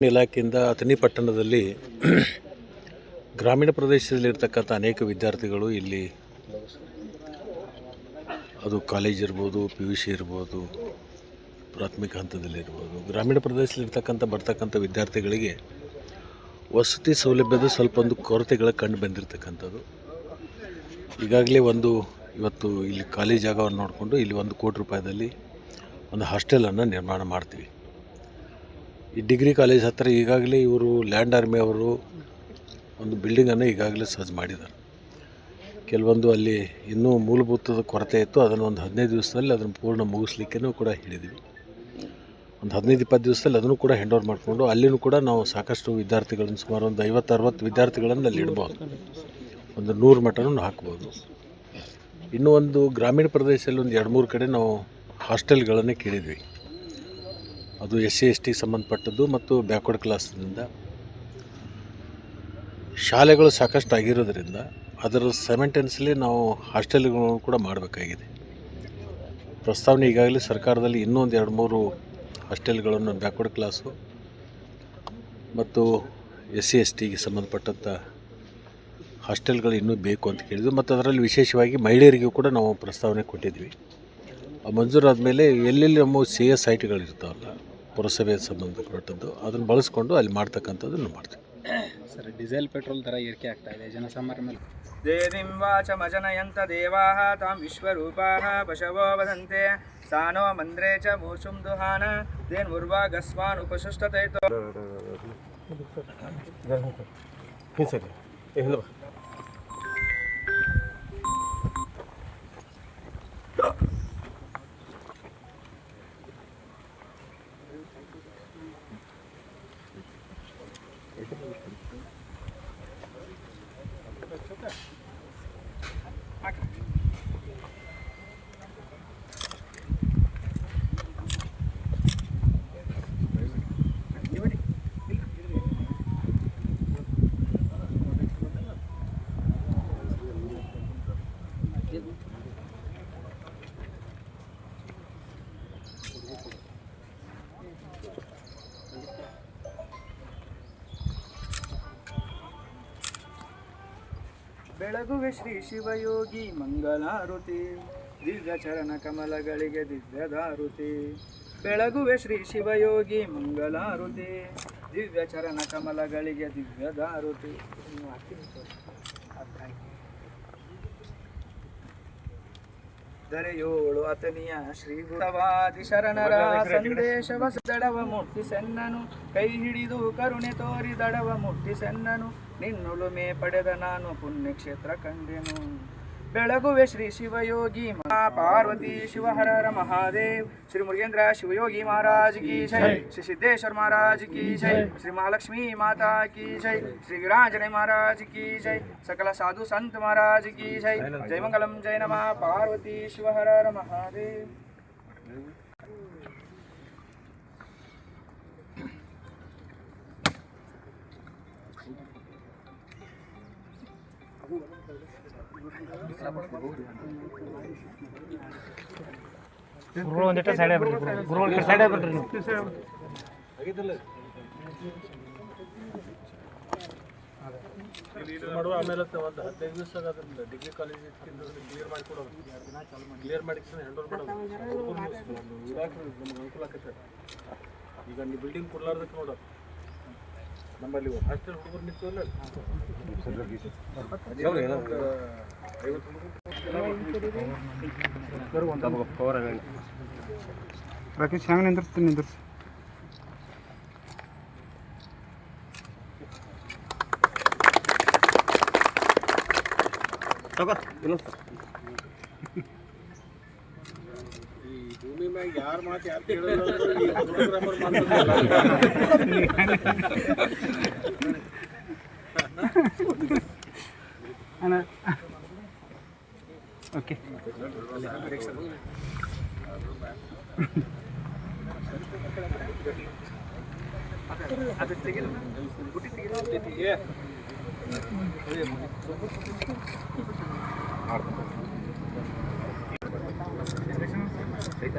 ಇಲಾಖೆಯಿಂದ ಅಥಣಿ ಪಟ್ಟಣದಲ್ಲಿ ಗ್ರಾಮೀಣ ಪ್ರದೇಶದಲ್ಲಿರ್ತಕ್ಕಂಥ ಅನೇಕ ವಿದ್ಯಾರ್ಥಿಗಳು ಇಲ್ಲಿ ಅದು ಕಾಲೇಜ್ ಇರ್ಬೋದು, PUC ಇರ್ಬೋದು, ಪ್ರಾಥಮಿಕ ಹಂತದಲ್ಲಿರ್ಬೋದು, ಗ್ರಾಮೀಣ ಪ್ರದೇಶದಲ್ಲಿರ್ತಕ್ಕಂಥ ಬರ್ತಕ್ಕಂಥ ವಿದ್ಯಾರ್ಥಿಗಳಿಗೆ ವಸತಿ ಸೌಲಭ್ಯದ ಸ್ವಲ್ಪ ಒಂದು ಕೊರತೆಗಳ ಕಂಡು ಬಂದಿರತಕ್ಕಂಥದ್ದು. ಈಗಾಗಲೇ ಇವತ್ತು ಇಲ್ಲಿ ಖಾಲಿ ಜಾಗವನ್ನು ನೋಡಿಕೊಂಡು ಇಲ್ಲಿ 1 ಕೋಟಿ ರೂಪಾಯಿದಲ್ಲಿ ಒಂದು ಹಾಸ್ಟೆಲನ್ನು ನಿರ್ಮಾಣ ಮಾಡ್ತೀವಿ. ಈ ಡಿಗ್ರಿ ಕಾಲೇಜ್ ಹತ್ತಿರ ಈಗಾಗಲೇ ಇವರು ಲ್ಯಾಂಡ್ ಆರ್ಮಿ ಅವರು ಒಂದು ಬಿಲ್ಡಿಂಗನ್ನು ಈಗಾಗಲೇ ಸಜ್ಜು ಮಾಡಿದ್ದಾರೆ. ಕೆಲವೊಂದು ಅಲ್ಲಿ ಇನ್ನೂ ಮೂಲಭೂತದ ಕೊರತೆ ಇತ್ತು, ಅದನ್ನು ಒಂದು 15 ದಿವಸದಲ್ಲಿ ಅದನ್ನು ಪೂರ್ಣ ಮುಗಿಸ್ಲಿಕ್ಕೂ ಕೂಡ ಹೇಳಿದ್ವಿ. ಒಂದು 15-20 ದಿವಸದಲ್ಲಿ ಅದನ್ನು ಕೂಡ ಹ್ಯಾಂಡ್ ಓವರ್ ಮಾಡಿಕೊಂಡು ಅಲ್ಲಿನೂ ಕೂಡ ನಾವು ಸಾಕಷ್ಟು ವಿದ್ಯಾರ್ಥಿಗಳನ್ನು ಸುಮಾರು ಒಂದು 50-60 ವಿದ್ಯಾರ್ಥಿಗಳನ್ನು ಅಲ್ಲಿ ಇಡ್ಬೋದು, ಒಂದು 100 ಮಟ್ಟನೂ ಹಾಕ್ಬೋದು. ಇನ್ನೂ ಒಂದು ಗ್ರಾಮೀಣ ಪ್ರದೇಶದಲ್ಲಿ ಒಂದು 2-3 ಕಡೆ ನಾವು ಹಾಸ್ಟೆಲ್ಗಳನ್ನೇ ಕೇಳಿದ್ವಿ. ಅದು SC/ST ಸಂಬಂಧಪಟ್ಟದ್ದು ಮತ್ತು ಬ್ಯಾಕ್ವರ್ಡ್ ಕ್ಲಾಸ್ನಿಂದ ಶಾಲೆಗಳು ಸಾಕಷ್ಟು ಆಗಿರೋದ್ರಿಂದ ಅದರ ಸೈಮಲ್ಟೇನಿಯಸ್ಲಿ ನಾವು ಹಾಸ್ಟೆಲ್ಗಳನ್ನು ಕೂಡ ಮಾಡಬೇಕಾಗಿದೆ. ಪ್ರಸ್ತಾವನೆ ಈಗಾಗಲೇ ಸರ್ಕಾರದಲ್ಲಿ ಇನ್ನೂ ಒಂದು 2-3 ಹಾಸ್ಟೆಲ್ಗಳನ್ನು ಬ್ಯಾಕ್ವರ್ಡ್ ಕ್ಲಾಸು ಮತ್ತು SC/STಗೆ ಸಂಬಂಧಪಟ್ಟಂಥ ಹಾಸ್ಟೆಲ್ಗಳು ಇನ್ನೂ ಬೇಕು ಅಂತ ಕೇಳಿದ್ವಿ. ಮತ್ತು ಅದರಲ್ಲಿ ವಿಶೇಷವಾಗಿ ಮಹಿಳೆಯರಿಗೂ ಕೂಡ ನಾವು ಪ್ರಸ್ತಾವನೆ ಕೊಟ್ಟಿದ್ವಿ. ಮಂಜೂರಾದ ಮೇಲೆ ಎಲ್ಲೆಲ್ಲಿ ನಮ್ಮ CS ಸೈಟ್ಗಳಿರ್ತಾವಲ್ಲ, ಪುರಸಭೆ ಸಂಬಂಧಪಟ್ಟದ್ದು, ಅದನ್ನು ಬಳಸ್ಕೊಂಡು ಅಲ್ಲಿ ಮಾಡ್ತಕ್ಕಂಥದ್ದನ್ನು ಮಾಡ್ತೀವಿ. ಸರ್, ಡೀಸೆಲ್ ಪೆಟ್ರೋಲ್ ದರ ಏರಿಕೆ ಆಗ್ತಾ ಇದೆ, ಜನಸಾಮಾನ್ಯರ ಮೇಲೆ. ದೇವಿಂ ವಾಚಮಜನಯಂತ ದೇವಾಃ ತಾಂ ವಿಶ್ವರೂಪಾಃ ಪಶವೋ ವದಂತೆ ಸಾನೋ ಮಂದ್ರೇ ಚ ಮೂಷುಂ ದುಹಾನ ದೇನ್ಮುರ್ವಾಗಸ್ವಾನ್ ಉಪಶುಷ್ಟತೈತೋ. ಬೆಳಗುವೆ ಶ್ರೀ ಶಿವಯೋಗಿ ಮಂಗಲಾರುತಿ, ದಿವ್ಯ ಚರಣ ಕಮಲಗಳಿಗೆ ದಿವ್ಯದಾರುತಿ. ಬೆಳಗುವೆ ಶ್ರೀ ಶಿವಯೋಗಿ ಮಂಗಲಾರುತಿ, ದಿವ್ಯ ಚರಣ ಕಮಲಗಳಿಗೆ ದಿವ್ಯದಾರುತಿ. ಧರೆಯೋಳು ಅಥಣಿಯ ಶ್ರೀಗುರುವಾದಿ ಶರಣರ ಸಂದೇಶವ ದಡವ ಮುಟ್ಟಿಸೆನ್ನನು, ಕೈ ಹಿಡಿದು ಕರುಣೆ ತೋರಿ ದಡವ ಮುಟ್ಟಿಸೆನ್ನನು, ನಿನ್ನುಳುಮೆ ಪಡೆದ ನಾನು ಪುಣ್ಯಕ್ಷೇತ್ರ ಕಂಡೆನು. ಬೆಳಗುವೆ ಶ್ರೀ ಶಿವಯೋಗಿ ಪಾರ್ವತಿ ಶಿವಹರರ ಮಹಾದೇವ್, ಶ್ರೀ ಮುರುಗೇಂದ್ರ ಶಿವಯೋಗಿ ಮಹಾರಾಜ್ ಕಿ ಜೈ, ಶ್ರೀ ಸಿದ್ದೇಶ್ವರ ಮಹಾರಾಜ್ ಕಿ ಜೈ, ಶ್ರೀ ಮಹಾಲಕ್ಷ್ಮೀ ಮಾತಾ ಕಿ ಜೈ, ಶ್ರೀ वीरांजनेय महाराज की जय, सकल साधु संत महाराज की जय. जय मंगलम जय नमः पार्वती शिवहरर महादेव. ಗುರುಗಳು ಒಂದಿಟ್ಟು ಸೈಡ್ ಆಗ್ಬಿಡ್ರಿ, ಗುರುಗಳು ಸೈಡ್ ಆಗ್ಬಿಡ್ರಿ ನೀವು. ಮಾಡುವ ಆಮೇಲೆ ಒಂದು 15 ದಿವಸ ಅದನ್ನು ಡಿಗ್ರಿ ಕಾಲೇಜ್ ಕ್ಲಿಯರ್ ಮಾಡಿಕೊಡೋದು, ಕ್ಲಿಯರ್ ಮಾಡಿ ಹ್ಯಾಂಡ್ ಓವರ್ ಮಾಡೋದು. ನಮ್ಗೆ ಅನುಕೂಲ ಆಕೈತೆ. ಈಗ ನೀವು ಬಿಲ್ಡಿಂಗ್ ಕೊಡ್ಲಾರ್ದಕ್ಕೆ ನೋಡೋದು, ನಮ್ಮಲ್ಲಿ ಹಾಸ್ಟೆಲ್ ಹುಡುಗರು ನಿಂತಲ್ಲ ರಾಕೇಶ್ ಹೆಂಗೆ ನಿಂದಿರ್ಸಿ ಈ ಭೂಮಿ ಮ್ಯಾಗ ಯಾರ ಮಾತು ಯಾರು ಕೇಳೋದು. ಓಕೆ, ಅದು ತೆಗೆದು ಗುಟ್ಟಿ ತೆಗೆದು ಸಹಿತ